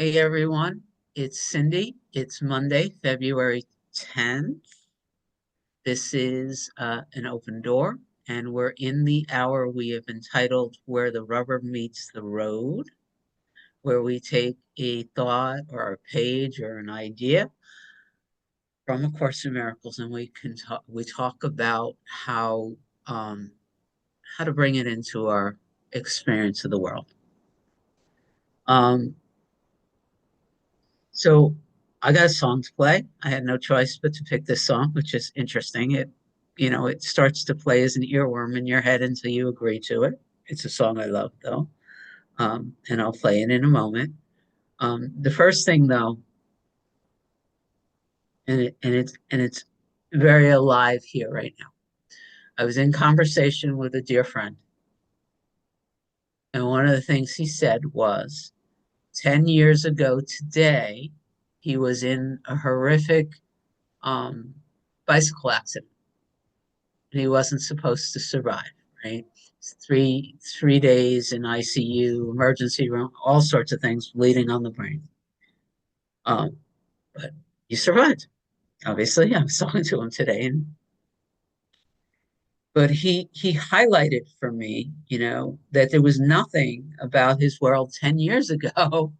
Hey everyone, it's Cindy. It's Monday, February 10th. This is an open door, and we're in the hour we have entitled Where the Rubber Meets the Road, where we take a thought or a page or an idea from A Course in Miracles, and we talk about um, how to bring it into our experience of the world. Um, So I got a song to play. I had no choice but to pick this song, which is interesting. It starts to play as an earworm in your head until you agree to it. It's a song I love, though, and I'll play it in a moment. The first thing, though, and it's very alive here right now. I was in conversation with a dear friend, and one of the things he said was, 10 years ago today, he was in a horrific um, bicycle accident and he wasn't supposed to survive, right? Three days in ICU, emergency room, all sorts of things bleeding on the brain. But he survived. Obviously, I was talking to him today, but he highlighted for me, that there was nothing about his world 10 years ago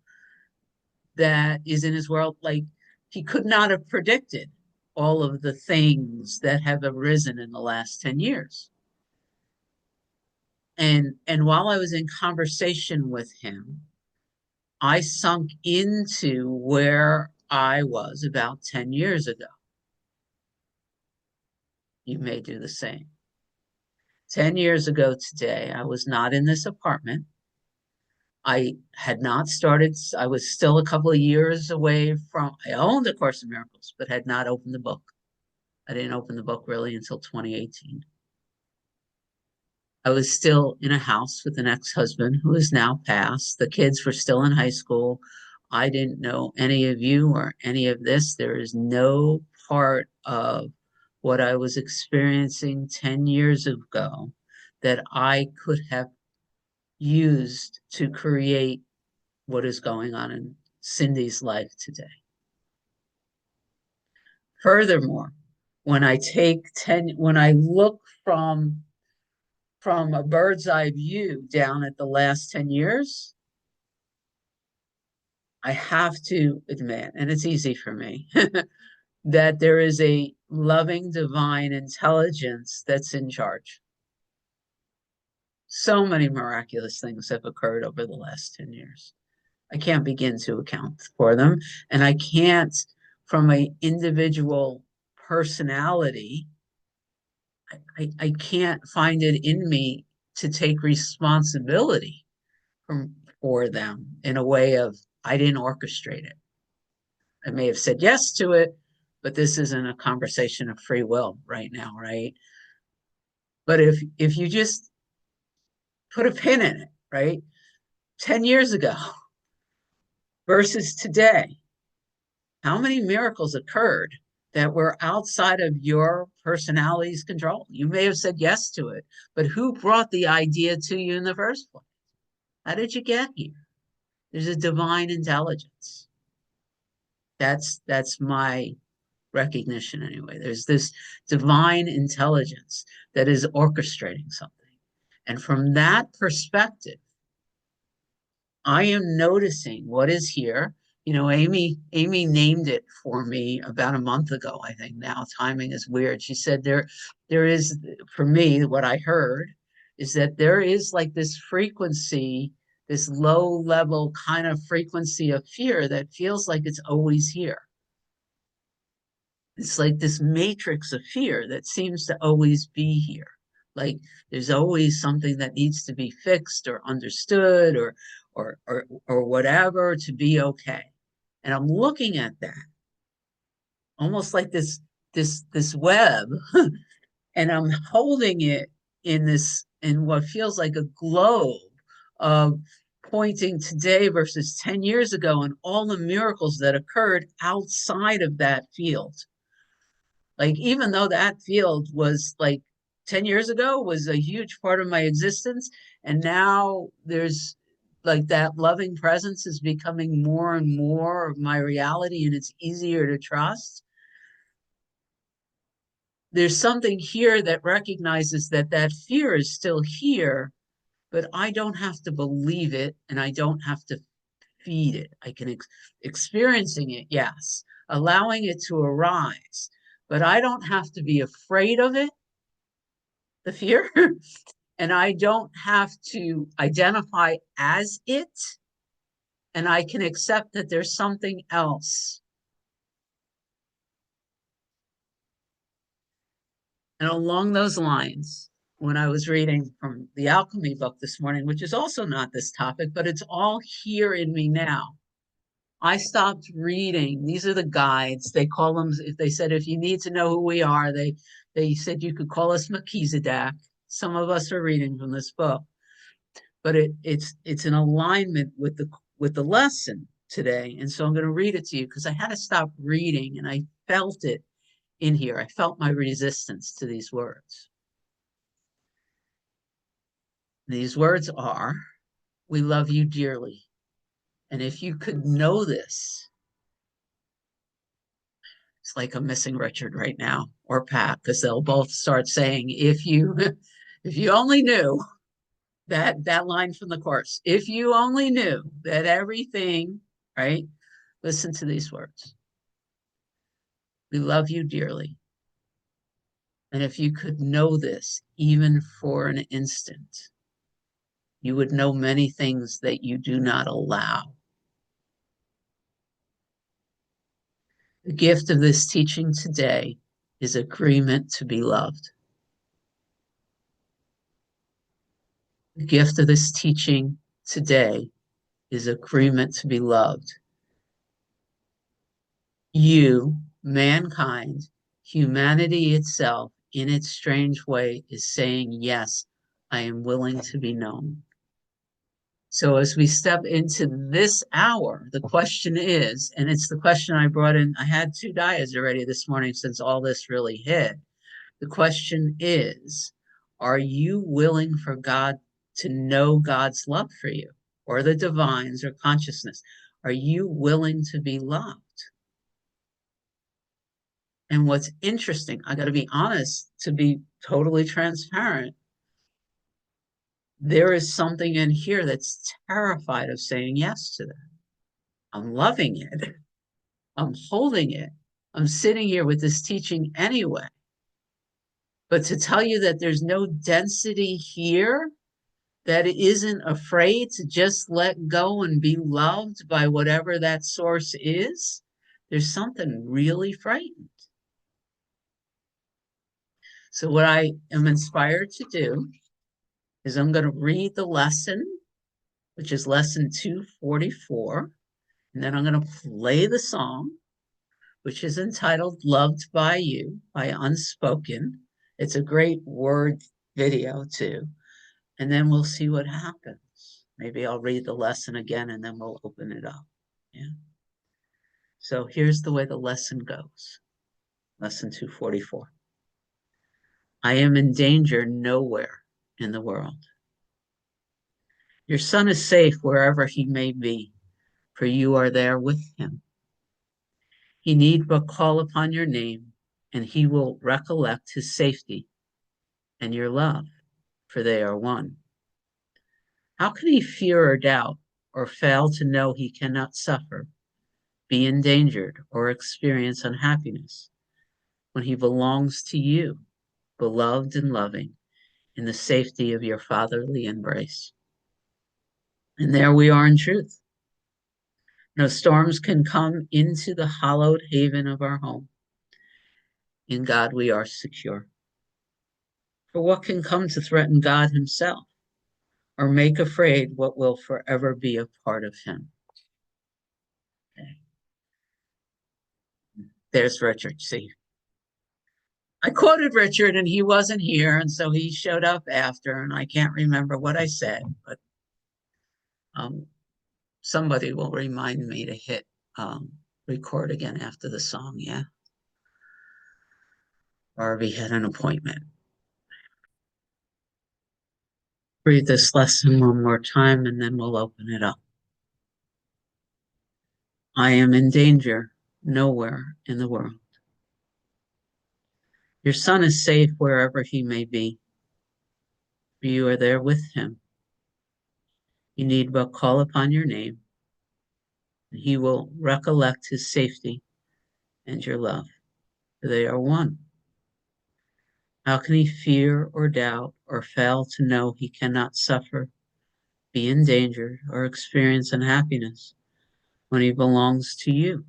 that is in his world. Like, he could not have predicted all of the things that have arisen in the last 10 years. And while I was in conversation with him, I sunk into where I was about 10 years ago. You may do the same. 10 years ago today, I was not in this apartment. I had not started, I was still a couple of years away from, I owned A Course in Miracles, but had not opened the book. I didn't open the book really until 2018. I was still in a house with an ex-husband who is now passed. The kids were still in high school. I didn't know any of you or any of this. There is no part of what I was experiencing 10 years ago that I could have used to create what is going on in Cindy's life today. Furthermore, when I look from a bird's eye view down at the last 10 years, I have to admit, and it's easy for me, that there is a loving divine intelligence that's in charge. So many miraculous things have occurred over the last 10 years. I can't begin to account for them. And I can't, from an individual personality, I can't find it in me to take responsibility for them in a way of, I didn't orchestrate it. I may have said yes to it, but this isn't a conversation of free will right now, right? But if you just put a pin in it, right? 10 years ago versus today, how many miracles occurred that were outside of your personality's control? You may have said yes to it, but who brought the idea to you in the first place? How did you get here? There's a divine intelligence. That's my recognition anyway. There's this divine intelligence that is orchestrating something. And from that perspective, I am noticing what is here. Amy named it for me about a month ago, I think. Now timing is weird. She said there is, for me, what I heard is that there is like this frequency, this low level kind of frequency of fear that feels like it's always here. It's like this matrix of fear that seems to always be here. Like there's always something that needs to be fixed or understood or whatever to be okay. And I'm looking at that almost like this web, and I'm holding it in what feels like a globe of pointing today versus 10 years ago and all the miracles that occurred outside of that field. Like, even though that field was like 10 years ago was a huge part of my existence, and now there's like that loving presence is becoming more and more of my reality and it's easier to trust. There's something here that recognizes that that fear is still here, but I don't have to believe it and I don't have to feed it. I can experiencing it, yes, allowing it to arise, but I don't have to be afraid of it, the fear, and I don't have to identify as it, and I can accept that there's something else. And along those lines, when I was reading from the alchemy book this morning, which is also not this topic, but it's all here in me now. I stopped reading. These are the guides. They call them, if they said, if you need to know who we are, they said you could call us Melchizedek. Some of us are reading from this book, but it's in alignment with the lesson today. And so I'm going to read it to you because I had to stop reading and I felt it in here. I felt my resistance to these words. These words are, we love you dearly. And if you could know this, it's like I'm missing Richard right now or Pat, because they'll both start saying, if you if you only knew that line from the course, if you only knew that everything, right? Listen to these words. We love you dearly. And if you could know this, even for an instant, you would know many things that you do not allow. The gift of this teaching today is agreement to be loved. The gift of this teaching today is agreement to be loved. You, mankind, humanity itself, in its strange way, is saying, yes, I am willing to be known. So as we step into this hour, the question is, and it's the question I brought in, I had 2 dias already this morning since all this really hit. The question is, are you willing for God to know God's love for you, or the divines or consciousness? Are you willing to be loved? And what's interesting, I got to be honest, to be totally transparent, there is something in here that's terrified of saying yes to that. I'm loving it. I'm holding it. I'm sitting here with this teaching anyway. But to tell you that there's no density here that isn't afraid to just let go and be loved by whatever that source is, there's something really frightened. So what I am inspired to do is I'm going to read the lesson, which is lesson 244, and then I'm going to play the song, which is entitled Loved by You by Unspoken. It's a great word video too. And then we'll see what happens. Maybe I'll read the lesson again and then we'll open it up. Yeah. So here's the way the lesson goes. Lesson 244. I am in danger nowhere in the world. Your son is safe wherever he may be, for you are there with him. He need but call upon your name, and he will recollect his safety and your love, for they are one. How can he fear or doubt, or fail to know he cannot suffer, be endangered, or experience unhappiness, when he belongs to you, beloved and loving, in the safety of your fatherly embrace? And there we are in truth. No storms can come into the hallowed haven of our home. In God we are secure. For what can come to threaten God himself, or make afraid what will forever be a part of him? Okay. There's Richard. See, I quoted Richard and he wasn't here, and so he showed up after, and I can't remember what I said, but somebody will remind me to hit record again after the song, yeah? Barbie had an appointment. Read this lesson one more time and then we'll open it up. I am in danger nowhere in the world. Your son is safe wherever he may be. You are there with him. You need but call upon your name, and he will recollect his safety and your love, for they are one. How can he fear or doubt or fail to know he cannot suffer, be endangered, or experience unhappiness when he belongs to you,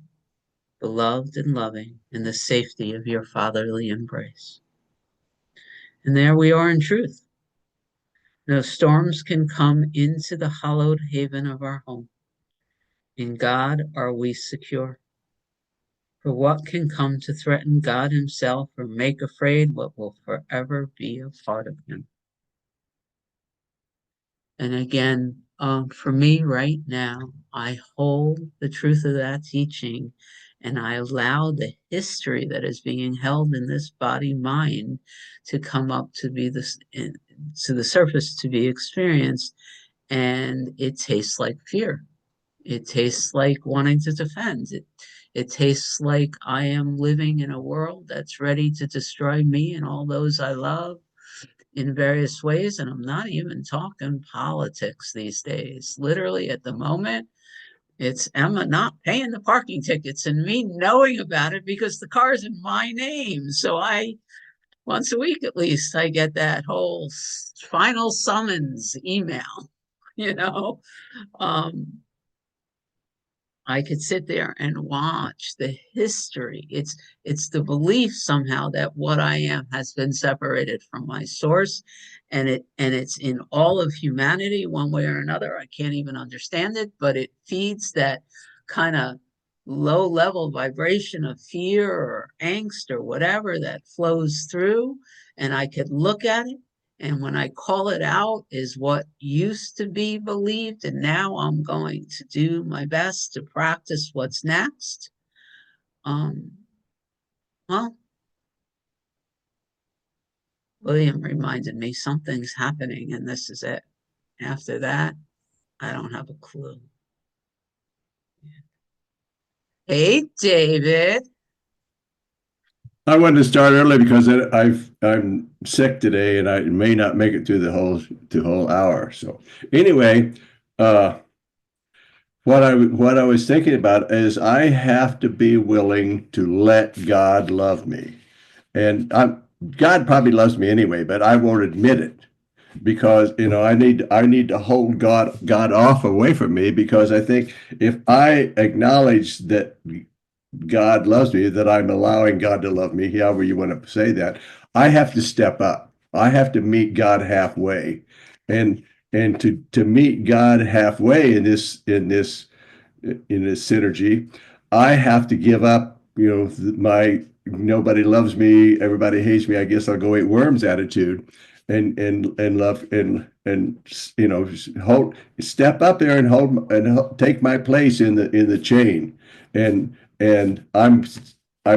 beloved and loving, in the safety of your fatherly embrace? And there we are in truth. No storms can come into the hallowed haven of our home. In God are we secure. For what can come to threaten God himself or make afraid what will forever be a part of him? And again, for me right now, I hold the truth of that teaching and I allow the history that is being held in this body mind to come up to be this to the surface to be experienced. And it tastes like fear. It tastes like wanting to defend. It tastes like I am living in a world that's ready to destroy me and all those I love in various ways. And I'm not even talking politics these days. Literally, at the moment, it's Emma not paying the parking tickets and me knowing about it because the car's in my name. So once a week at least, I get that whole final summons email, you know. Um, I could sit there and watch the history. It's the belief somehow that what I am has been separated from my source, and it's in all of humanity one way or another. I can't even understand it, but it feeds that kind of low level vibration of fear or angst or whatever that flows through, and I could look at it and when I call it out is what used to be believed, and now I'm going to do my best to practice what's next. Um, well, William reminded me something's happening, and this is it. After that, I don't have a clue. Hey, David. I wanted to start early because I'm sick today and I may not make it through the whole hour. So anyway, uh, what I was thinking about is I have to be willing to let God love me, and God probably loves me anyway, but I won't admit it because I need to hold God off away from me because I think if I acknowledge that God loves me, that I'm allowing God to love me, however you want to say that, I have to step up. I have to meet God halfway. And to meet God halfway in this synergy, I have to give up, my nobody loves me, everybody hates me, I guess I'll go eat worms attitude and love and hold step up there and take my place in the chain. And I'm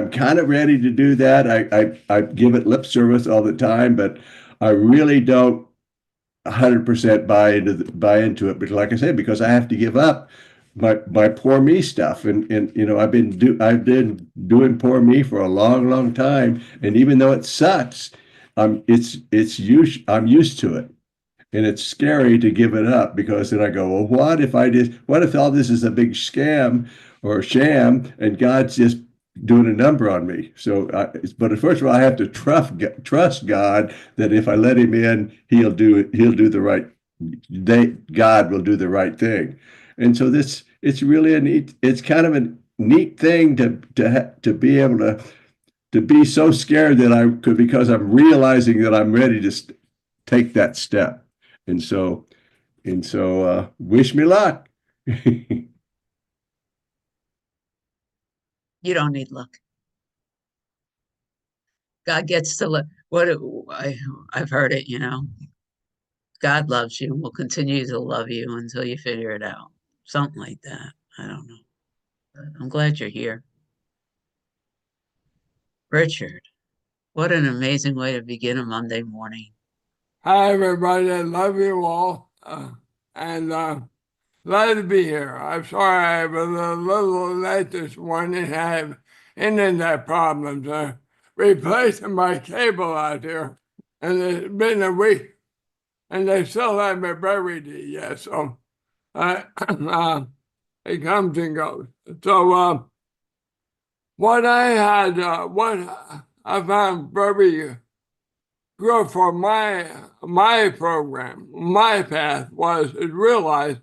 kind of ready to do that. I give it lip service all the time, but I really don't 100% buy into it. But like I said, because I have to give up my poor me stuff, and I've been doing poor me for a long, long time, and even though it sucks, I'm used to it. And it's scary to give it up because then I go, well, what if all this is a big scam or sham and God's just doing a number on me? But first of all, I have to trust God that if I let him in, he'll do the right, God will do the right thing. And so it's really it's kind of a neat thing to be able to be so scared that I could, because I'm realizing that I'm ready to take that step. And so wish me luck. You don't need luck. God gets to look. I've heard it, you know. God loves you and will continue to love you until you figure it out. Something like that. I don't know. I'm glad you're here. Richard, what an amazing way to begin a Monday morning. Hi, everybody. I love you all. And glad to be here. I'm sorry I was a little late this morning. I have internet problems. Replacing my cable out here. And it's been a week. And they still haven't buried it yet. So it comes and goes. So what I found very good for my program, my path was to realize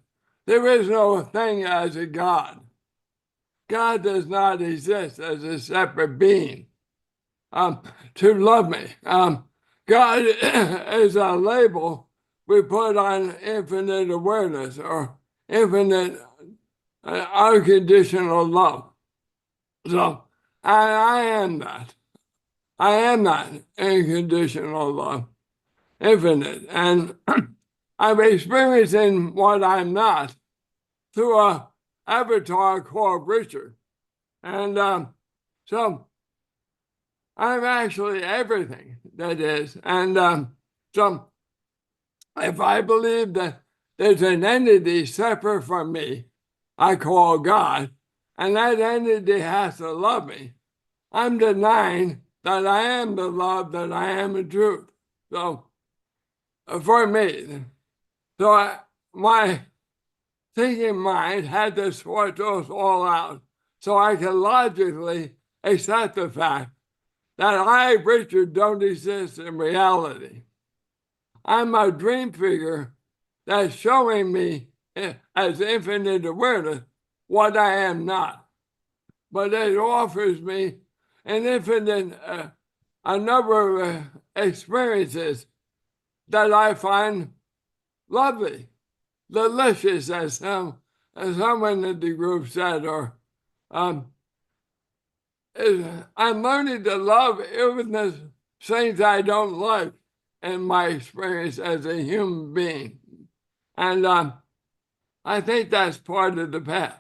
there is no thing as a God. God does not exist as a separate being. To love me, God is a label we put on infinite awareness or infinite unconditional love. So I am that. I am that unconditional love, infinite. And I'm experiencing what I'm not through a avatar called Richard. And so I'm actually everything that is. And so if I believe that there's an entity separate from me, I call God, and that entity has to love me, I'm denying that I am the love that I am in truth. So for me, my thinking mind had to sort those all out so I can logically accept the fact that I, Richard, don't exist in reality. I'm a dream figure that's showing me as infinite awareness what I am not. But it offers me an infinite, a number of experiences that I find lovely, delicious, as someone in the group said, or um, I'm learning to love even the things I don't like in my experience as a human being. And I think that's part of the path.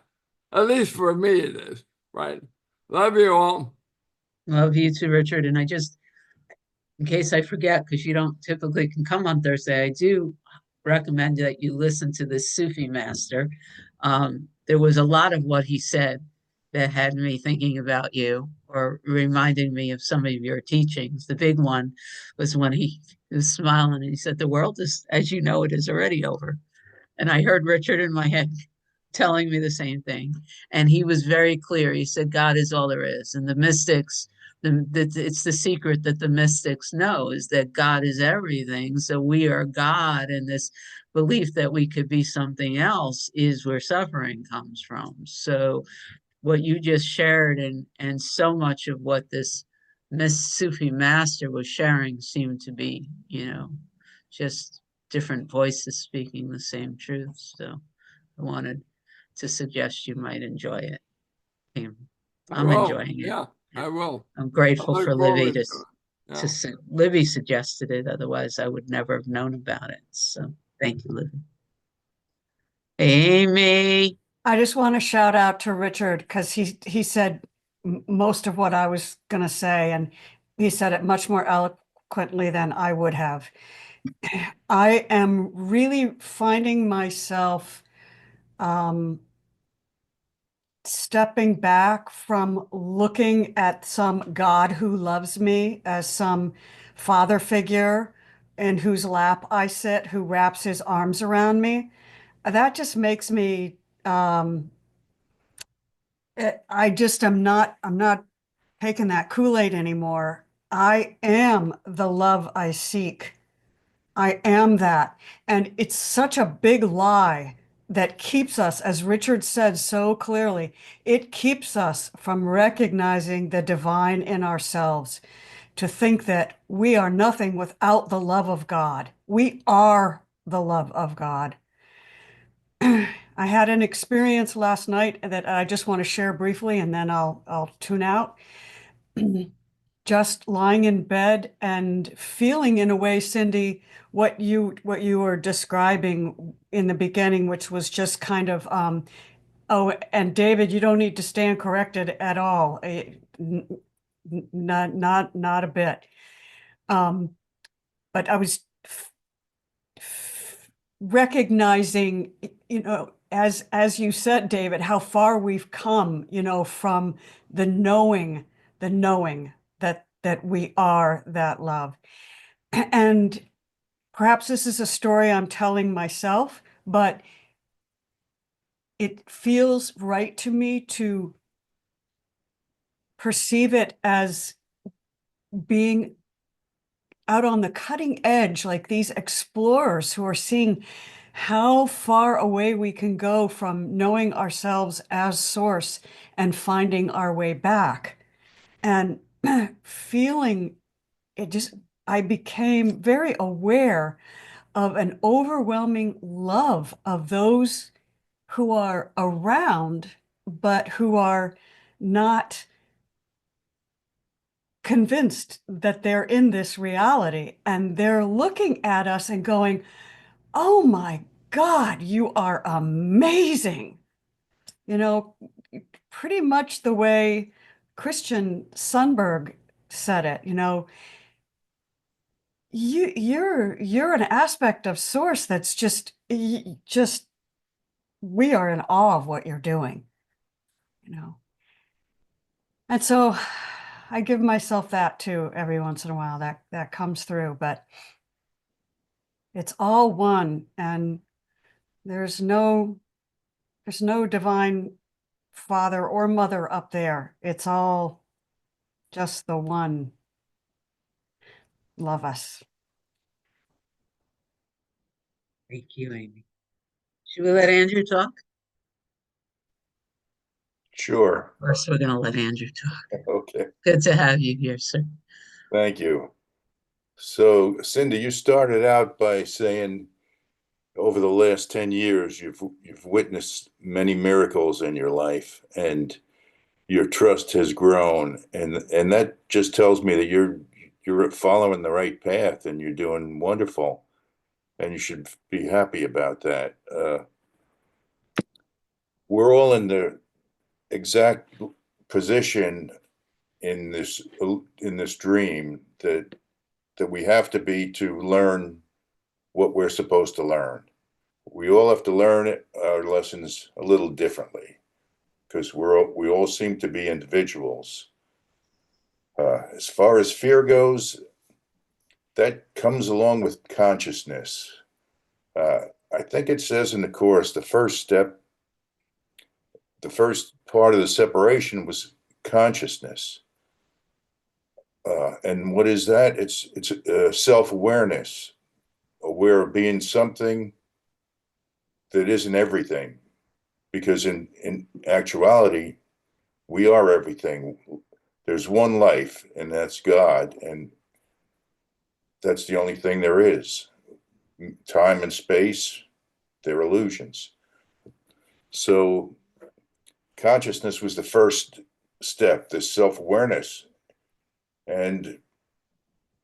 At least for me, it is, right? Love you all. Love you too, Richard. And I just, in case I forget, because you don't typically can come on Thursday, I do recommend that you listen to this Sufi master. There was a lot of what he said that had me thinking about you or reminding me of some of your teachings. The big one was when he was smiling and he said, "The world is, as you know, it is already over." And I heard Richard in my head telling me the same thing. And he was very clear. He said, God is all there is. And the mystics, it's the secret that the mystics know is that God is everything. So we are God. And this belief that we could be something else is where suffering comes from. So what you just shared and so much of what this Miss Sufi master was sharing seemed to be, just different voices speaking the same truth. So I wanted to suggest you might enjoy it. I I'm will. enjoying it. Yeah, I will. I'm I grateful look for Libby forward to it. Yeah. Libby suggested it. Otherwise, I would never have known about it. So thank you, Libby. Amy. I just want to shout out to Richard because he said most of what I was going to say, and he said it much more eloquently than I would have. I am really finding myself stepping back from looking at some God who loves me as some father figure in whose lap I sit, who wraps his arms around me. That just makes me I just I'm not taking that Kool-Aid anymore. I am the love I seek. I am that. And it's such a big lie that keeps us, as Richard said so clearly, it keeps us from recognizing the divine in ourselves, to think that we are nothing without the love of God. We are the love of God. I had an experience last night that I just want to share briefly, and then I'll tune out. Just lying in bed and feeling, in a way, Cindy, what you were describing in the beginning, which was just kind of oh, and David, you don't need to stand corrected at all. Not a bit. But I was recognizing, as you said, David, how far we've come, from the knowing that we are that love. And perhaps this is a story I'm telling myself, but it feels right to me to perceive it as being out on the cutting edge, like these explorers who are seeing how far away we can go from knowing ourselves as source and finding our way back. And feeling it just, I became very aware of an overwhelming love of those who are around, but who are not convinced that they're in this reality. And they're looking at us and going, oh my God, you are amazing. Pretty much the way Christian Sundberg said it, you're an aspect of source that's just we are in awe of what you're doing, And so I give myself that too every once in a while, that comes through, but it's all one, and there's no divine father or mother up there. It's all just the one. Love us. Thank you, Amy. Should we let Andrew talk? Sure. First, we're going to let Andrew talk. Okay. Good to have you here, sir. Thank you. So, Cindy, you started out by saying over the last 10 years, you've witnessed many miracles in your life, and your trust has grown. And that just tells me that you're following the right path and you're doing wonderful. And you should be happy about that. We're all in the exact position in this dream that we have to be to learn what we're supposed to learn. We all have to learn our lessons a little differently because we all seem to be individuals. As far as fear goes, that comes along with consciousness. I think it says in the Course, the first part of the separation was consciousness. And what is that? It's self-awareness, aware of being something that isn't everything, because in actuality, we are everything. There's one life, and that's God, and that's the only thing there is. Time and space, they're illusions. So consciousness was the first step, this self-awareness. And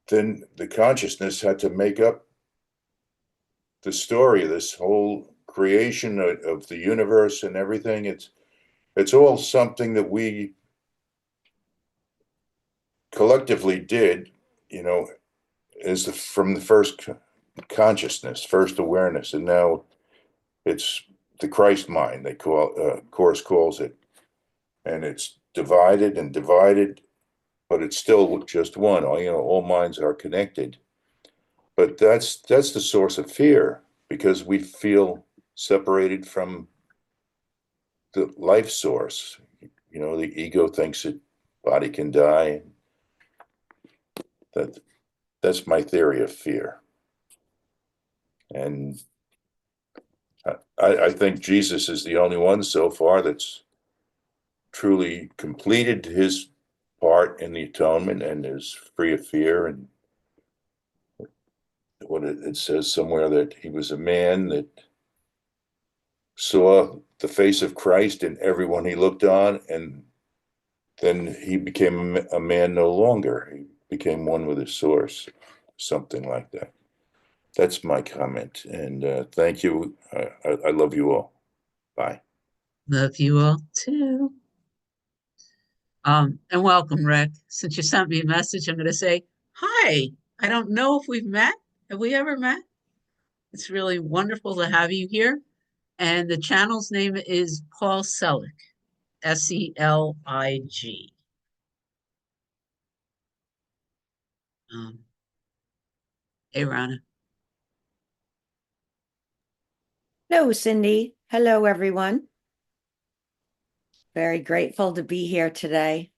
then the consciousness had to make up the story of this whole creation of the universe and everything. It's all something that we collectively did, from the first consciousness, first awareness, and now it's the Christ mind. They Course calls it, and it's divided and divided, but it's still just one. All minds are connected. But that's the source of fear, because we feel separated from the life source. The ego thinks that body can die. That's my theory of fear. And I think Jesus is the only one so far that's truly completed his part in the atonement and is free of fear. And what it says somewhere that he was a man that saw the face of Christ in everyone he looked on, and then he became a man no longer. He became one with his source, something like that. That's my comment, and thank you. I love you all. Bye. Love you all too. And welcome, Rick. Since you sent me a message, I'm going to say, hi. I don't know if we've met. Have we ever met? It's really wonderful to have you here. And the channel's name is Paul Selig, Selig. Um, hey, Rana. Hello, Cindy. Hello, everyone. Very grateful to be here today.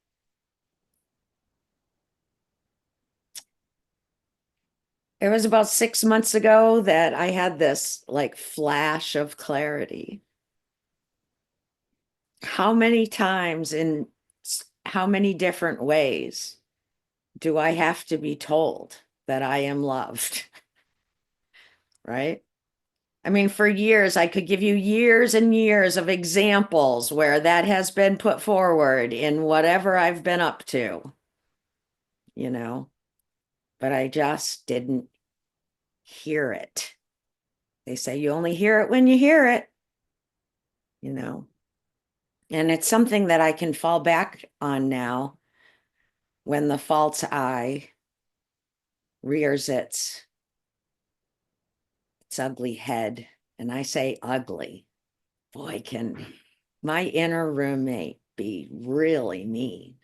It was about 6 months ago that I had this like flash of clarity. How many times in how many different ways do I have to be told that I am loved? Right? I mean, for years, I could give you years and years of examples where that has been put forward in whatever I've been up to, you know, but I just didn't hear it. They say you only hear it when you hear it, you know, and it's something that I can fall back on now when the false I rears its ugly head. And I say ugly. Boy, can my inner roommate be really mean.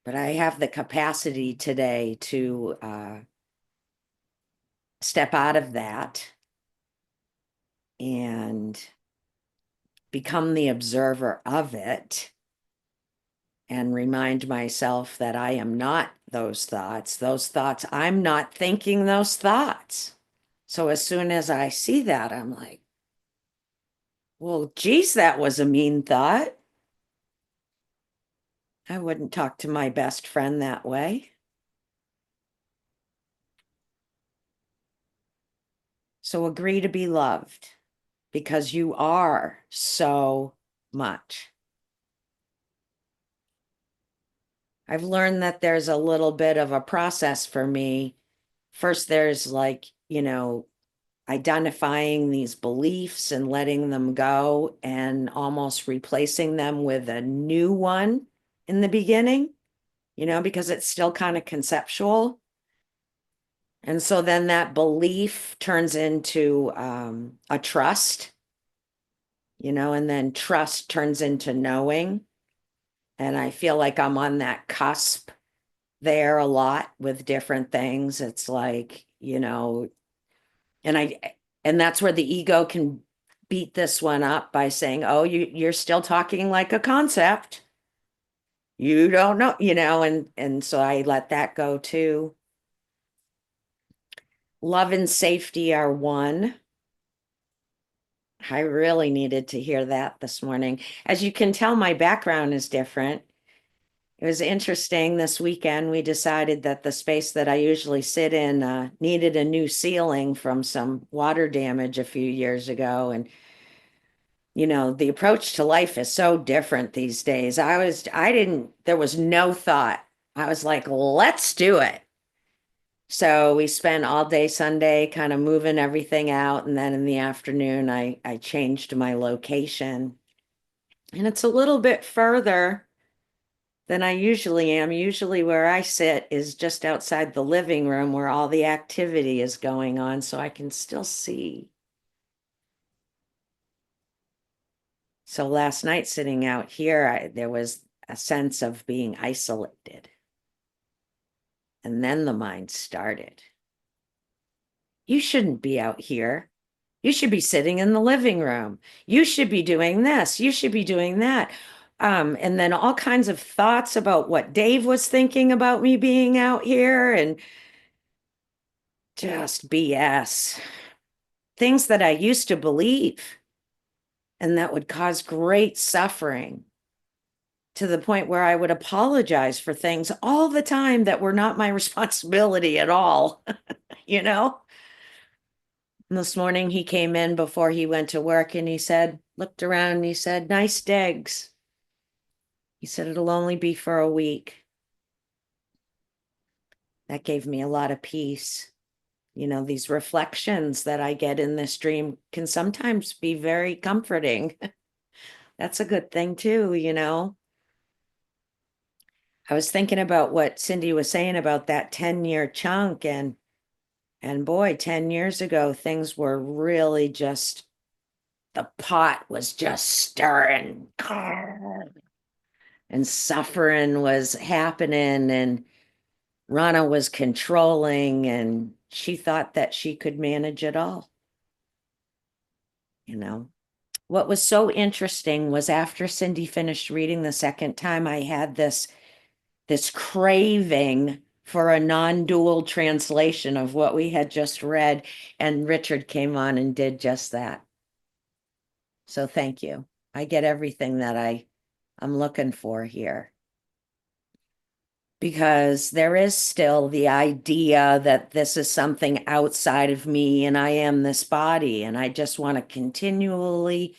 But I have the capacity today to step out of that and become the observer of it and remind myself that I am not those thoughts. Those thoughts, I'm not thinking those thoughts. So as soon as I see that, I'm like, well, geez, that was a mean thought. I wouldn't talk to my best friend that way. So agree to be loved because you are so much. I've learned that there's a little bit of a process for me. First, there's like, you know, identifying these beliefs and letting them go and almost replacing them with a new one in the beginning, you know, because it's still kind of conceptual. And so then that belief turns into a trust, you know, and then trust turns into knowing. And I feel like I'm on that cusp there a lot with different things. It's like, you know, and that's where the ego can beat this one up by saying, oh, you're still talking like a concept. You don't know, you know, and so I let that go too. Love and safety are one. I really needed to hear that this morning. As you can tell, my background is different. It was interesting. This weekend, we decided that the space that I usually sit in needed a new ceiling from some water damage a few years ago. And, you know, the approach to life is so different these days. There was no thought. I was like, let's do it. So we spent all day Sunday kind of moving everything out. And then in the afternoon, I changed my location. And it's a little bit further than I usually am. Usually where I sit is just outside the living room where all the activity is going on, so I can still see. So last night sitting out here, there was a sense of being isolated. And then the mind started. You shouldn't be out here. You should be sitting in the living room. You should be doing this. You should be doing that. And then all kinds of thoughts about what Dave was thinking about me being out here and just BS. Things that I used to believe and that would cause great suffering to the point where I would apologize for things all the time that were not my responsibility at all, you know? And this morning he came in before he went to work and he said, looked around and he said, nice digs. He said, it'll only be for a week. That gave me a lot of peace. You know, these reflections that I get in this dream can sometimes be very comforting. That's a good thing too, you know. I was thinking about what Cindy was saying about that 10-year chunk, and And boy, 10 years ago, things were really just, the pot was just stirring. And suffering was happening, and Rana was controlling, and she thought that she could manage it all. You know, what was so interesting was after Cindy finished reading the second time, I had this craving for a non-dual translation of what we had just read, and Richard came on and did just that. So thank you. I get everything that I'm looking for here. Because there is still the idea that this is something outside of me and I am this body, and I just want to continually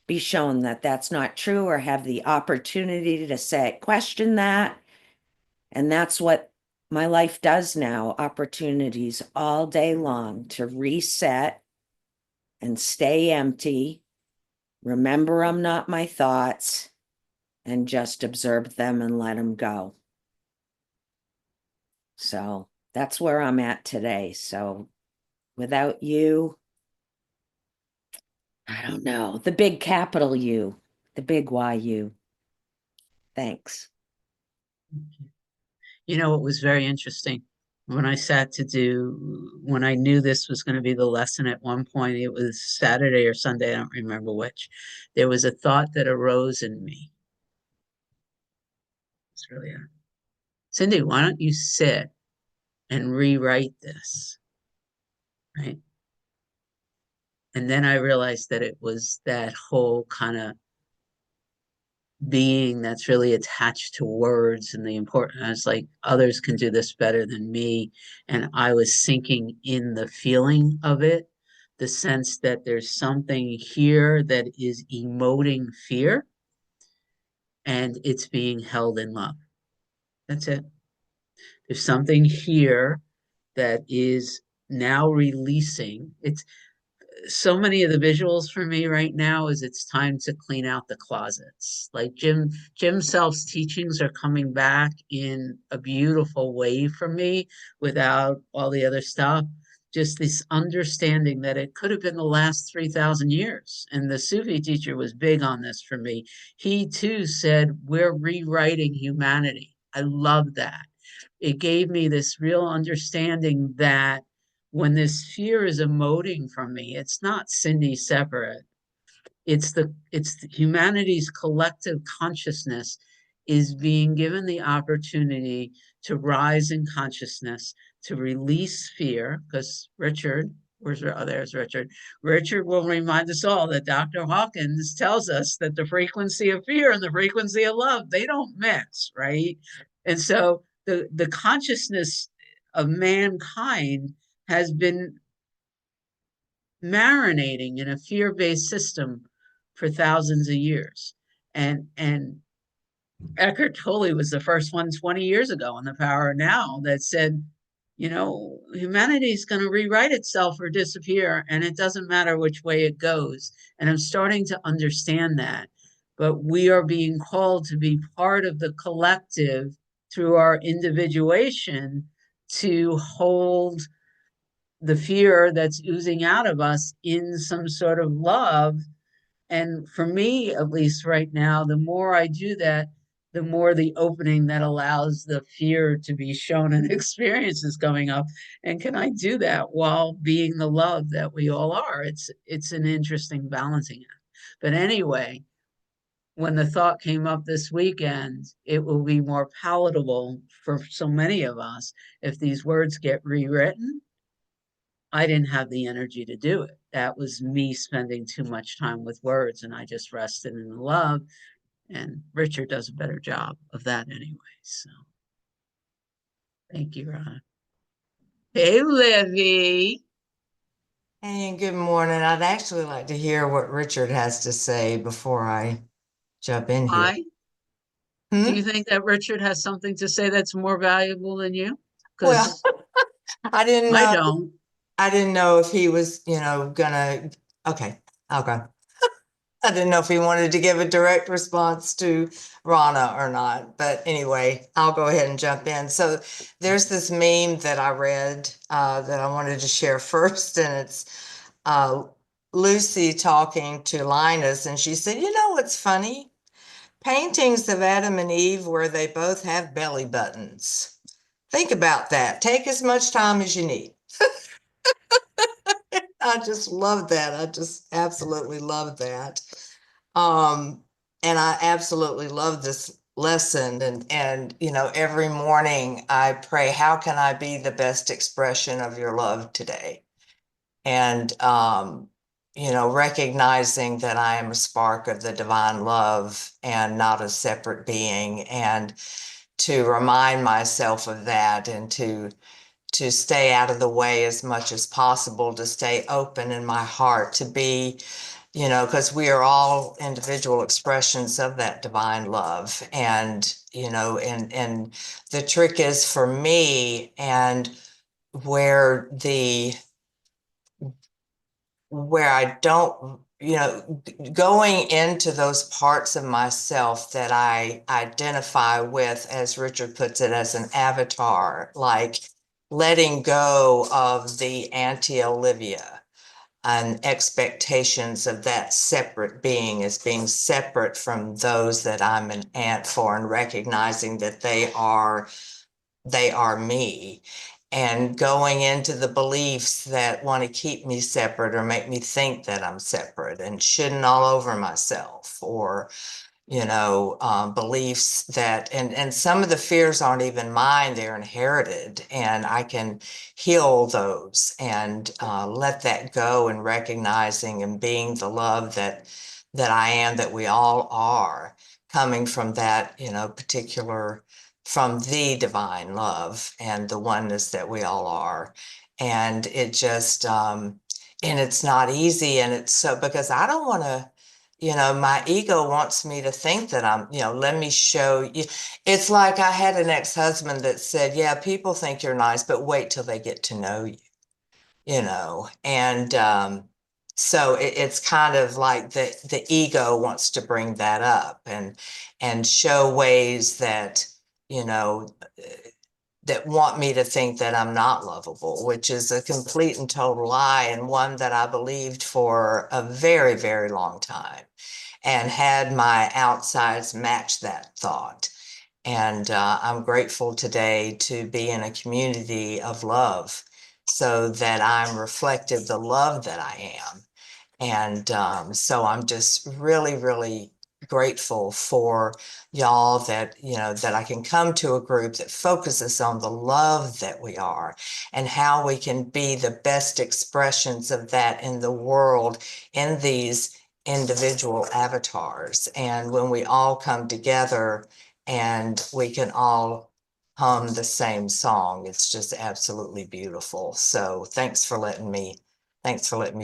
be shown that that's not true, or have the opportunity to say, question that. And that's what my life does now, opportunities all day long to reset and stay empty, remember I'm not my thoughts, and just observe them and let them go. So that's where I'm at today. So without you, I don't know, the big capital U, the big YU. Thanks. You know, it was very interesting. When when I knew this was going to be the lesson at one point, it was Saturday or Sunday, I don't remember which. There was a thought that arose in me. It's really, Cindy, why don't you sit and rewrite this? Right. And then I realized that it was that whole kind of being that's really attached to words and the important. I was like, others can do this better than me. And I was sinking in the feeling of it, the sense that there's something here that is emoting fear and it's being held in love. That's it. There's something here that is now releasing. It's so many of the visuals for me right now is it's time to clean out the closets. Like Jim Self's teachings are coming back in a beautiful way for me without all the other stuff. Just this understanding that it could have been the last 3,000 years. And the Sufi teacher was big on this for me. He too said, we're rewriting humanity. I love that. It gave me this real understanding that when this fear is emoting from me, it's not Cindy separate. It's humanity's collective consciousness is being given the opportunity to rise in consciousness, to release fear, because Richard, there's Richard. Richard will remind us all that Dr. Hawkins tells us that the frequency of fear and the frequency of love, they don't mix, right? And so the consciousness of mankind has been marinating in a fear-based system for thousands of years. And Eckhart Tolle was the first one 20 years ago on The Power of Now that said, you know, humanity is going to rewrite itself or disappear, and it doesn't matter which way it goes. And I'm starting to understand that. But we are being called to be part of the collective through our individuation to hold the fear that's oozing out of us in some sort of love. And for me, at least right now, the more I do that, the more the opening that allows the fear to be shown and experiences coming up. And can I do that while being the love that we all are? It's an interesting balancing act. But anyway, when the thought came up this weekend, it will be more palatable for so many of us if these words get rewritten. I didn't have the energy to do it. That was me spending too much time with words, and I just rested in the love. And Richard does a better job of that anyway. So thank you, Ron. Hey, Livy. Hey, good morning. I'd actually like to hear what Richard has to say before I jump in here. Why? Do you think that Richard has something to say that's more valuable than you? Well, Because I didn't I know. don't. I didn't know if he was, gonna. Okay, I'll go. I didn't know if he wanted to give a direct response to Rana or not, but anyway, I'll go ahead and jump in. So there's this meme that I read that I wanted to share first, and it's Lucy talking to Linus, and she said, "You know what's funny? Paintings of Adam and Eve where they both have belly buttons. Think about that. Take as much time as you need." I just love that. I just absolutely love that. And I absolutely love this lesson. And you know, every morning I pray, how can I be the best expression of your love today? And you know, recognizing that I am a spark of the divine love and not a separate being, and to remind myself of that, and to stay out of the way as much as possible, to stay open in my heart, to be, you know, because we are all individual expressions of that divine love. And, you know, and the trick is for me, and where I don't, you know, going into those parts of myself that I identify with, as Richard puts it, as an avatar, like letting go of the anti-Olivia and expectations of that separate being as being separate from those that I'm an aunt for, and recognizing that they are me, and going into the beliefs that want to keep me separate or make me think that I'm separate and shitting all over myself, or you know, beliefs that, and some of the fears aren't even mine, they're inherited, and I can heal those and let that go, and recognizing and being the love that I am, that we all are, coming from that, you know, particular, from the divine love and the oneness that we all are. And it just and it's not easy, and it's so, because I don't want to, you know, my ego wants me to think that I'm, you know, let me show you. It's like I had an ex-husband that said, yeah, people think you're nice, but wait till they get to know you, you know. And so it's kind of like the ego wants to bring that up, and show ways that, you know, that want me to think that I'm not lovable, which is a complete and total lie, and one that I believed for a very, very long time, and had my outsides match that thought. And I'm grateful today to be in a community of love, so that I'm reflective the love that I am. And so I'm just really, really grateful for y'all, that, you know, that I can come to a group that focuses on the love that we are, and how we can be the best expressions of that in the world, in these individual avatars. And when we all come together and we can all hum the same song, it's just absolutely beautiful. So thanks for letting me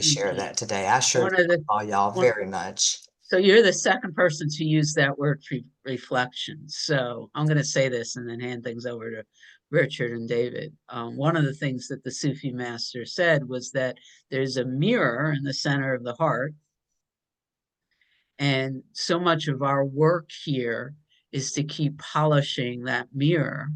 share that today. I sure One of the, all y'all one, very much. so you're the second person to use that word reflection. So I'm going to say this and then hand things over to Richard and David. One of the things that the Sufi master said was that there's a mirror in the center of the heart. And so much of our work here is to keep polishing that mirror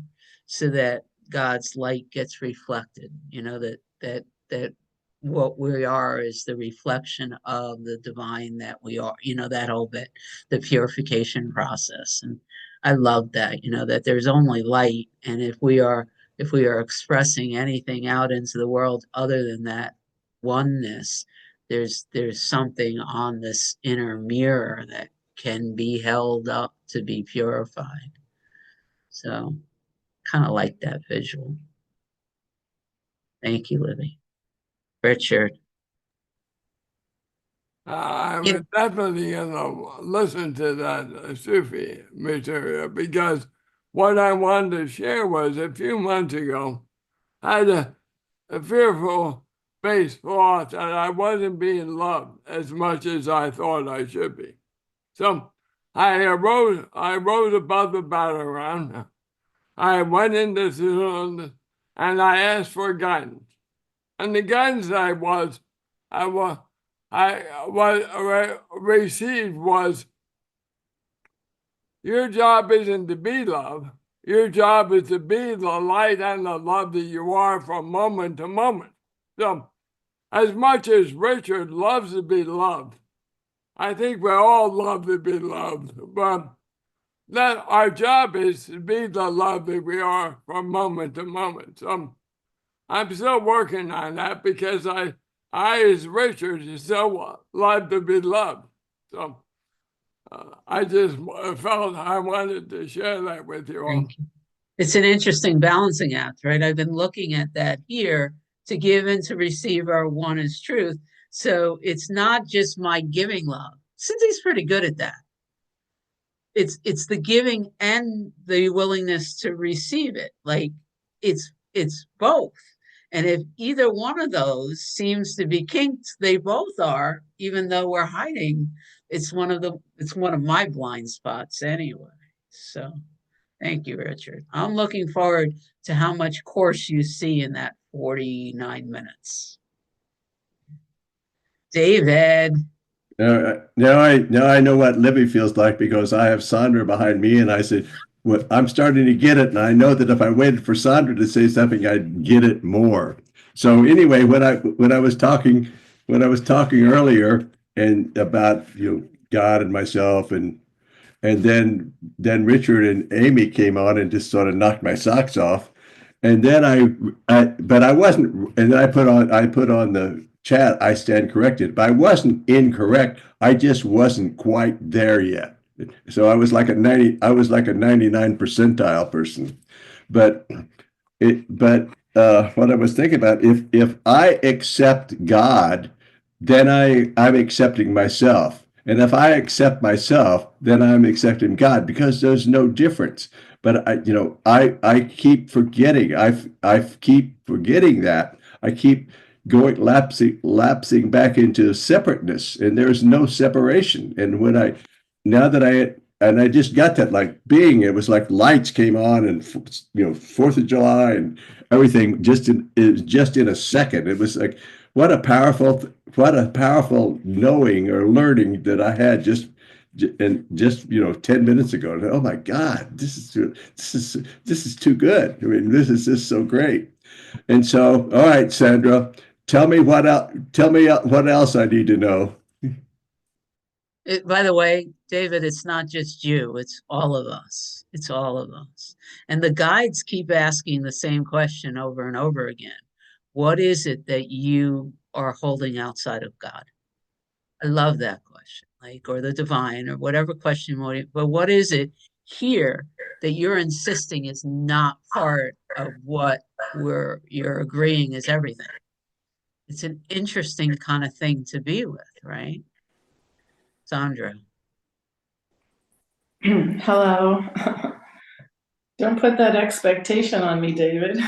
so that God's light gets reflected, you know, that what we are is the reflection of the divine that we are, you know, that whole bit, the purification process. And I love that, you know, that there's only light. And if we are expressing anything out into the world other than that oneness, there's something on this inner mirror that can be held up to be purified. So kind of like that visual. Thank you, Libby. Richard. I Yeah. was definitely going to listen to that Sufi material, because what I wanted to share was, a few months ago, I had a fearful based thought that I wasn't being loved as much as I thought I should be. So I wrote about the battleground. I went into the and I asked for guidance. And the guidance I was received was, your job isn't to be loved. Your job is to be the light and the love that you are from moment to moment. So, as much as Richard loves to be loved, I think we all love to be loved, but that our job is to be the love that we are from moment to moment. So I'm still working on that because I as Richard, still love to be loved. So I just felt I wanted to share that with you all. Thank you. It's an interesting balancing act, right? I've been looking at that here. To give and to receive are one is truth. So it's not just my giving love. Cynthia's pretty good at that. It's the giving and the willingness to receive it. Like it's both. And if either one of those seems to be kinked, they both are, even though we're hiding. It's one of my blind spots anyway. So thank you, Richard. I'm looking forward to how much course you see in that 49 minutes. David. Now I know what Libby feels like because I have Sandra behind me, and I said, well, I'm starting to get it, and I know that if I waited for Sandra to say something, I'd get it more. So anyway, when I was talking earlier and about God and myself, and then Richard and Amy came on and just sort of knocked my socks off, and then but I wasn't, and then I put on the chat, I stand corrected, but I wasn't incorrect. I just wasn't quite there yet. So I was like a 99 percentile person. But what I was thinking about, if I accept God, then I'm accepting myself. And if I accept myself, then I'm accepting God, because there's no difference. But I keep forgetting. I keep forgetting that. I keep lapsing back into separateness, and there's no separation. And I just got that, like, being, it was like lights came on, and 4th of July and everything just in a second. It was like, what a powerful knowing or learning that I had just 10 minutes ago. Oh my God, this is too good. I mean, this is just so great. And so, all right, Sandra, tell me what else I need to know. By the way, David, it's not just you, it's all of us. It's all of us. And the guides keep asking the same question over and over again. What is it that you are holding outside of God? I love that question, like, or the divine, or whatever question, but what is it here that you're insisting is not part of what you're agreeing is everything? It's an interesting kind of thing to be with, right? Sandra. Hello. Don't put that expectation on me, David.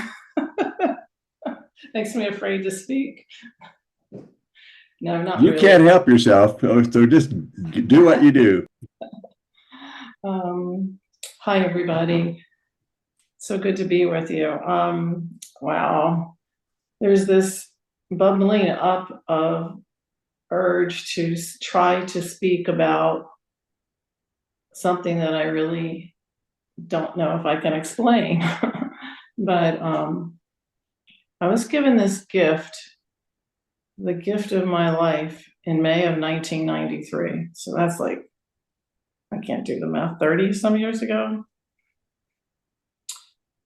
Makes me afraid to speak. No, not You really. can't help yourself, so just do what you do. Hi, everybody. So good to be with you. Wow. There's this bubbling up of urge to try to speak about something that I really don't know if I can explain. But I was given this gift, the gift of my life, in May of 1993. So that's like, I can't do the math, 30 some years ago.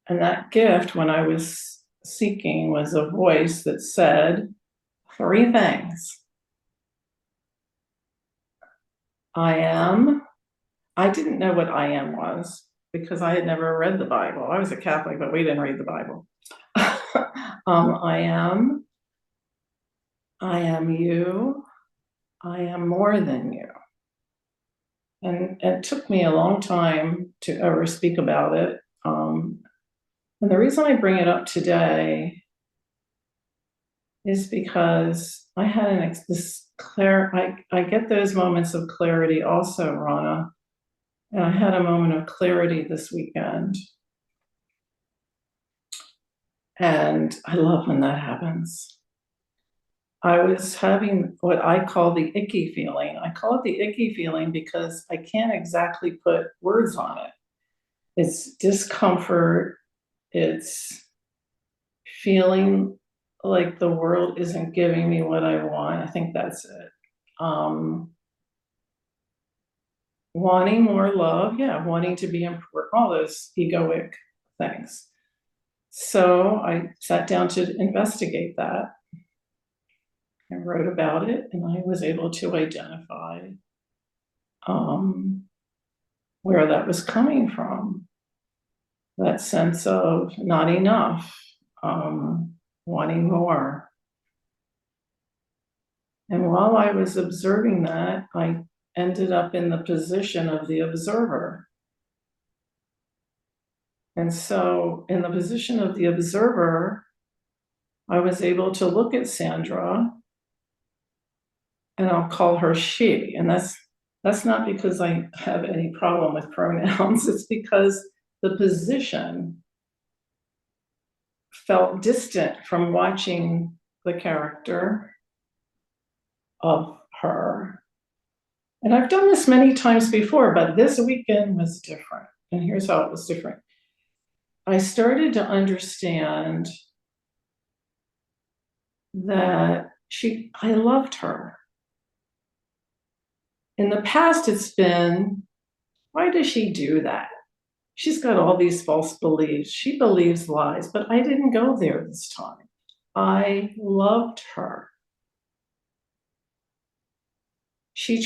And that gift, when I was seeking, was a voice that said 3 things. I am. I didn't know what I am was, because I had never read the Bible. I was a Catholic, but we didn't read the Bible. I am you. I am more than you. And it took me a long time to ever speak about it. And the reason I bring it up today is because I had I get those moments of clarity also, Rana. And I had a moment of clarity this weekend. And I love when that happens. I was having what I call the icky feeling. I call it the icky feeling because I can't exactly put words on it. It's discomfort. It's feeling like the world isn't giving me what I want. I think that's it. Wanting more love, yeah, wanting to be important, all those egoic things. So I sat down to investigate that. I wrote about it, and I was able to identify where that was coming from. That sense of not enough, wanting more. And while I was observing that, I ended up in the position of the observer. And so, in the position of the observer, I was able to look at Sandra, and I'll call her she. And that's not because I have any problem with pronouns, it's because the position felt distant from watching the character of her. And I've done this many times before, but this weekend was different. And here's how it was different. I started to understand that I loved her. In the past, it's been, why does she do that? She's got all these false beliefs. She believes lies, but I didn't go there this time. I loved her. She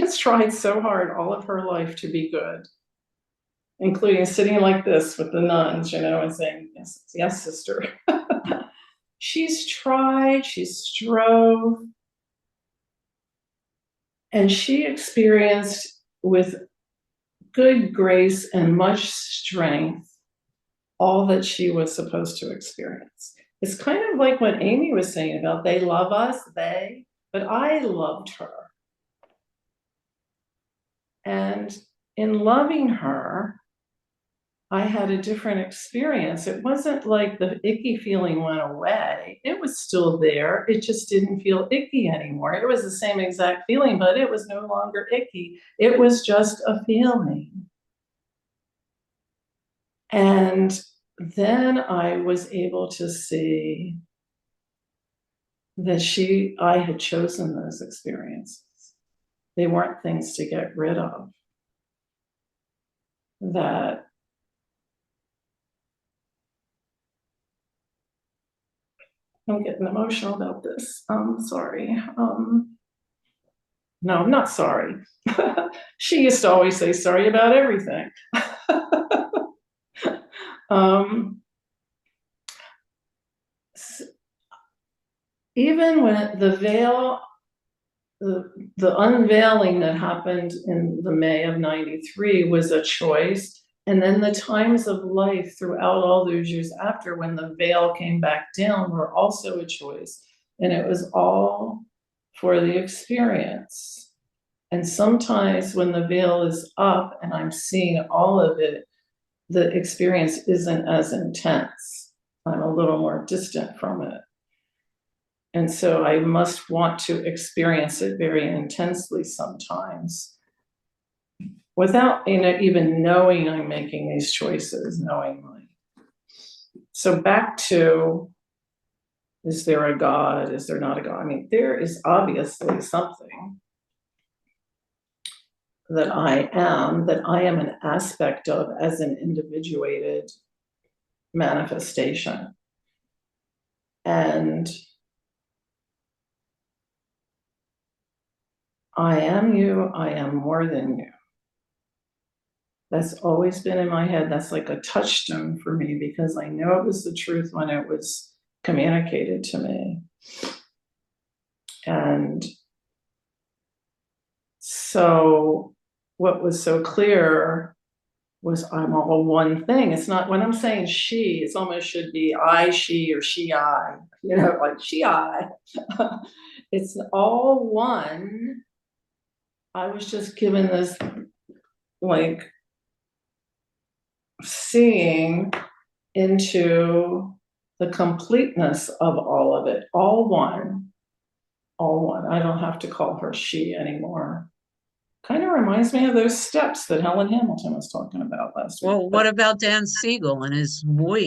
has tried so hard all of her life to be good, including sitting like this with the nuns, and saying, yes, yes, sister. She's tried, she's strove, and she experienced with good grace and much strength all that she was supposed to experience. It's kind of like what Amy was saying about they love us, but I loved her. And in loving her, I had a different experience. It wasn't like the icky feeling went away. It was still there. It just didn't feel icky anymore. It was the same exact feeling, but it was no longer icky. It was just a feeling. And then I was able to see that I had chosen those experiences. They weren't things to get rid of. That I'm getting emotional about this. Sorry. No, I'm not sorry. She used to always say sorry about everything. Even when the veil, the unveiling that happened in the May of '93 was a choice. And then the times of life throughout all those years after, when the veil came back down, were also a choice. And it was all for the experience. And sometimes when the veil is up and I'm seeing all of it, the experience isn't as intense. I'm a little more distant from it. And so I must want to experience it very intensely sometimes without even knowing I'm making these choices knowingly. So back to, is there a God? Is there not a God? I mean, there is obviously something that I am an aspect of as an individuated manifestation. And I am you, I am more than you. That's always been in my head. That's like a touchstone for me because I know it was the truth when it was communicated to me. And so what was so clear was I'm all one thing. It's not, when I'm saying she, it's almost should be I, she, or she, I, like she, I. It's all one. I was just given this like seeing into the completeness of all of it, all one. all one. I don't have to call her she anymore. Kind of reminds me of those steps that Helen Hamilton was talking about last week. Well, what about Dan Siegel and his moi?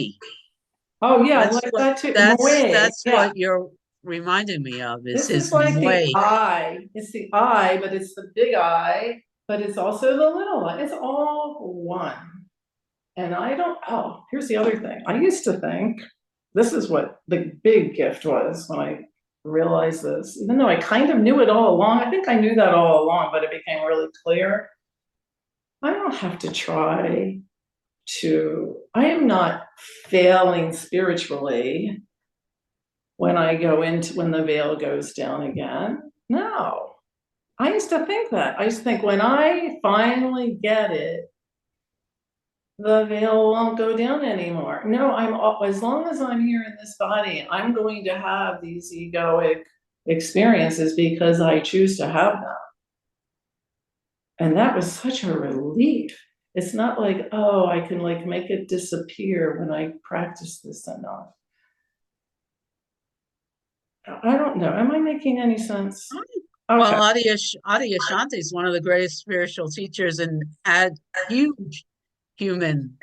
Oh yeah, I That's like what that too. that's Moi, that's yeah. what you're reminding me of is This is his like moi. the I. It's the I, but it's the big I, but it's also the little I. It's all one. And I don't, oh, here's the other thing. I used to think this is what the big gift was when I realized this, even though I kind of knew it all along. I think I knew that all along, but it became really clear. I don't have to try I am not failing spiritually when I go into, when the veil goes down again. No, I used to think that. I used to think when I finally get it, the veil won't go down anymore. No, as long as I'm here in this body, I'm going to have these egoic experiences because I choose to have them. And that was such a relief. It's not like, oh, I can like make it disappear when I practice this enough. I don't know. Am I making any sense? Okay. Well, Adi Ashanti is one of the greatest spiritual teachers and had huge human,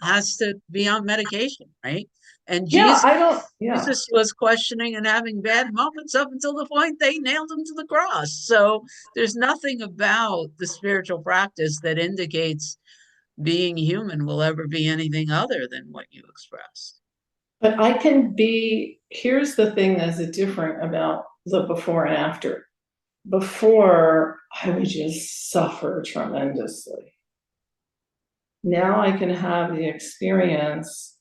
has to be on medication, right? And Yeah, I don't, yeah. Jesus was questioning and having bad moments up until the point they nailed him to the cross. So there's nothing about the spiritual practice that indicates being human will ever be anything other than what you expressed. But I can be, here's the thing that's different about the before and after. Before, I would just suffer tremendously. Now I can have the experience,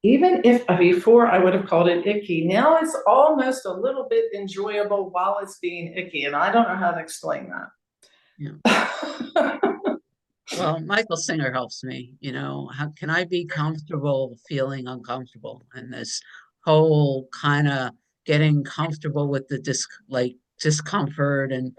even if before I would have called it icky. Now it's almost a little bit enjoyable while it's being icky. And I don't know how to explain that. Yeah. Well, Michael Singer helps me, how can I be comfortable feeling uncomfortable? And this whole kind of getting comfortable with the discomfort, and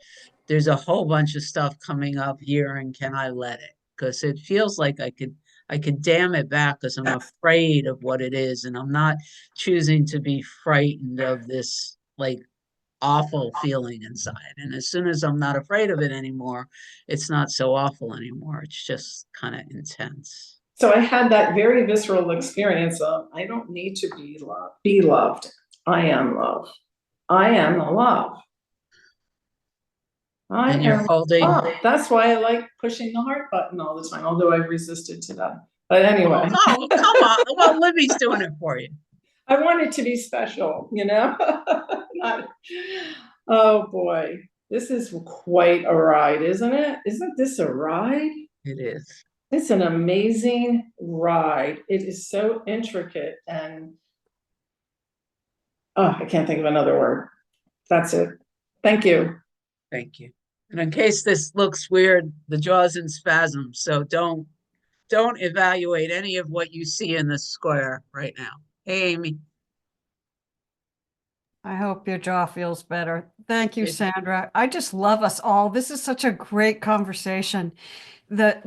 there's a whole bunch of stuff coming up here, and can I let it? Because it feels like I could dam it back because I'm afraid of what it is, and I'm not choosing to be frightened of this like awful feeling inside. And as soon as I'm not afraid of it anymore, it's not so awful anymore. It's just kind of intense. So I had that very visceral experience of I don't need to be loved. I am love. I am the love. And you're holding. That's why I like pushing the heart button all the time, although I've resisted to that. But anyway. Oh, come on. Well, Libby's doing it for you. I want it to be special, Oh boy, this is quite a ride, isn't it? Isn't this a ride? It is. It's an amazing ride. It is so intricate and I can't think of another word. That's it. Thank you. Thank you. And in case this looks weird, the jaw's in spasm, so don't evaluate any of what you see in the square right now. Hey, Amy. I hope your jaw feels better. Thank you, Sandra. I just love us all. This is such a great conversation. I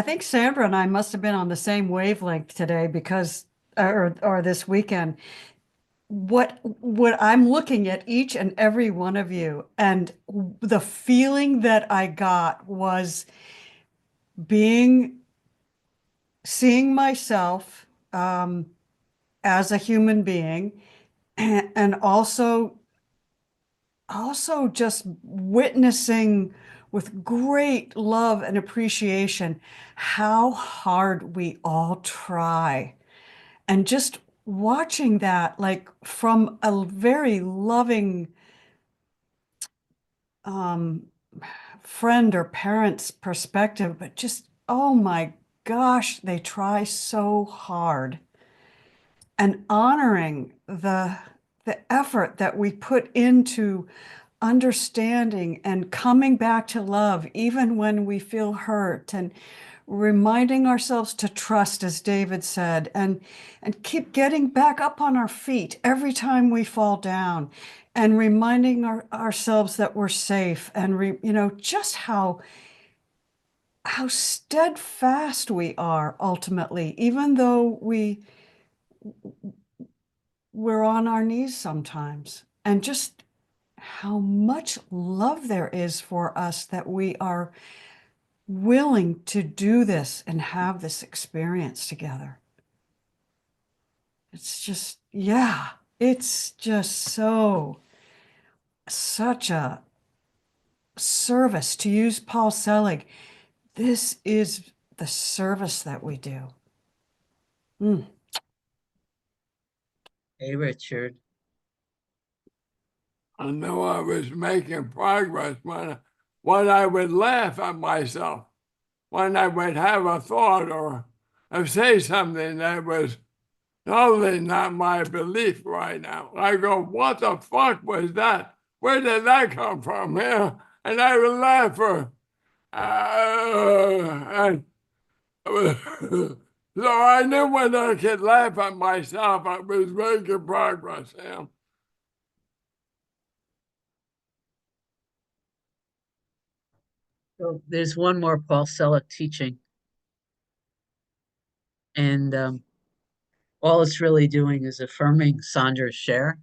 think Sandra and I must have been on the same wavelength today because, or this weekend. What I'm looking at each and every one of you, and the feeling that I got was seeing myself as a human being, and also just witnessing with great love and appreciation how hard we all try, and just watching that like from a very loving friend or parent's perspective, but just, oh my gosh, they try so hard, and honoring the effort that we put into understanding and coming back to love, even when we feel hurt, and reminding ourselves to trust, as David said, and keep getting back up on our feet every time we fall down, and reminding ourselves that we're safe, and just how steadfast we are ultimately, even though we're on our knees sometimes. and just how much love there is for us that we are willing to do this and have this experience together. It's just, yeah, it's just such a service. To use Paul Selig, this is the service that we do. Hey, Richard. I know I was making progress when I would laugh at myself, when I would have a thought or say something that was totally not my belief right now. I go, what the fuck was that? Where did that come from? Yeah? And I would laugh for, and so I knew when I could laugh at myself, I was making progress. Yeah. So there's one more Paul Selig teaching. And all it's really doing is affirming Sandra's share,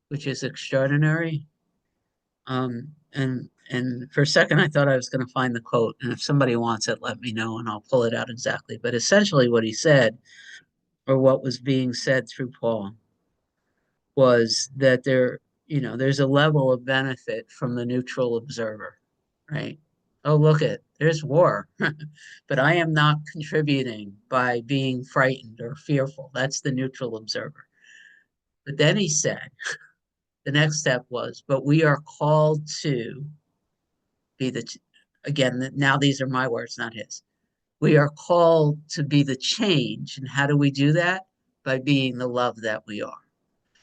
which is extraordinary. And for a second, I thought I was going to find the quote. And if somebody wants it, let me know and I'll pull it out exactly. But essentially, what he said, or what was being said through Paul, was that there's a level of benefit from the neutral observer, right? Oh, look there's war, but I am not contributing by being frightened or fearful. That's the neutral observer. But then he said, the next step was, but we are called to be again, now these are my words, not his. We are called to be the change. And how do we do that? By being the love that we are.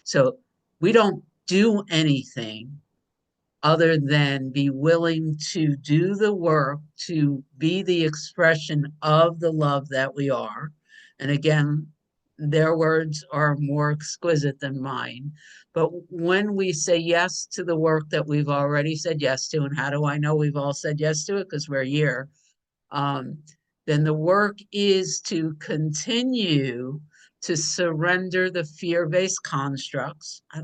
So we don't do anything other than be willing to do the work to be the expression of the love that we are. And again, their words are more exquisite than mine. But when we say yes to the work that we've already said yes to, and how do I know we've all said yes to it? Because we're here. Then the work is to continue to surrender the fear-based constructs. I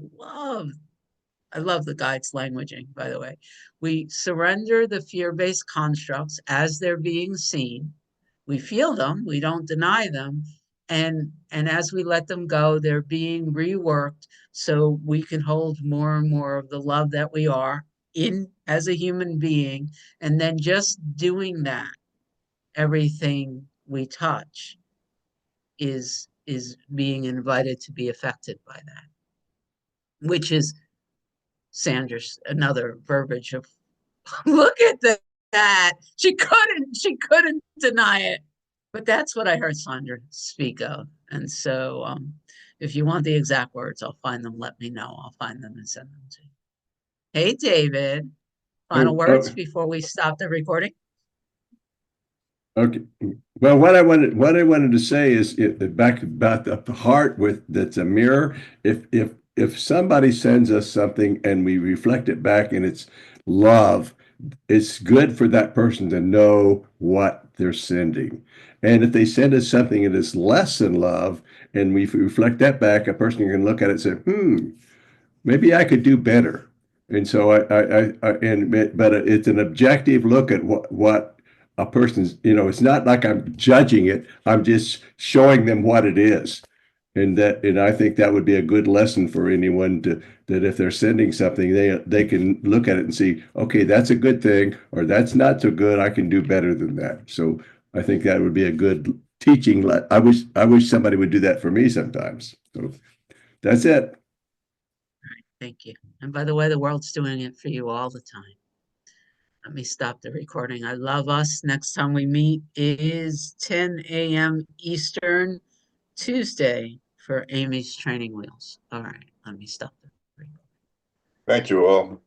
love the guide's languaging, by the way. We surrender the fear-based constructs as they're being seen. We feel them, we don't deny them. And as we let them go, they're being reworked so we can hold more and more of the love that we are in as a human being. And then just doing that, everything we touch is being invited to be affected by that, which is Sanders, another verbiage of look at that. She couldn't deny it. But that's what I heard Sandra speak of. And so if you want the exact words, I'll find them. Let me know. I'll find them and send them to you. Hey, David. Final words before we stop the recording? Okay. Well, what I wanted to say is back about the heart that's a mirror. If somebody sends us something and we reflect it back and it's love, it's good for that person to know what they're sending. And if they send us something that is less than love and we reflect that back, a person can look at it and say, maybe I could do better. And so but it's an objective look at what a person's, it's not like I'm judging it. I'm just showing them what it is. And I think that would be a good lesson for anyone that if they're sending something, they can look at it and see, okay, that's a good thing, or that's not so good. I can do better than that. So I think that would be a good teaching. I wish somebody would do that for me sometimes. So that's it. Thank you. And by the way, the world's doing it for you all the time. Let me stop the recording. I love us. Next time we meet is 10 a.m. Eastern, Tuesday for Amy's Training Wheels. All right, let me stop the recording. Thank you all.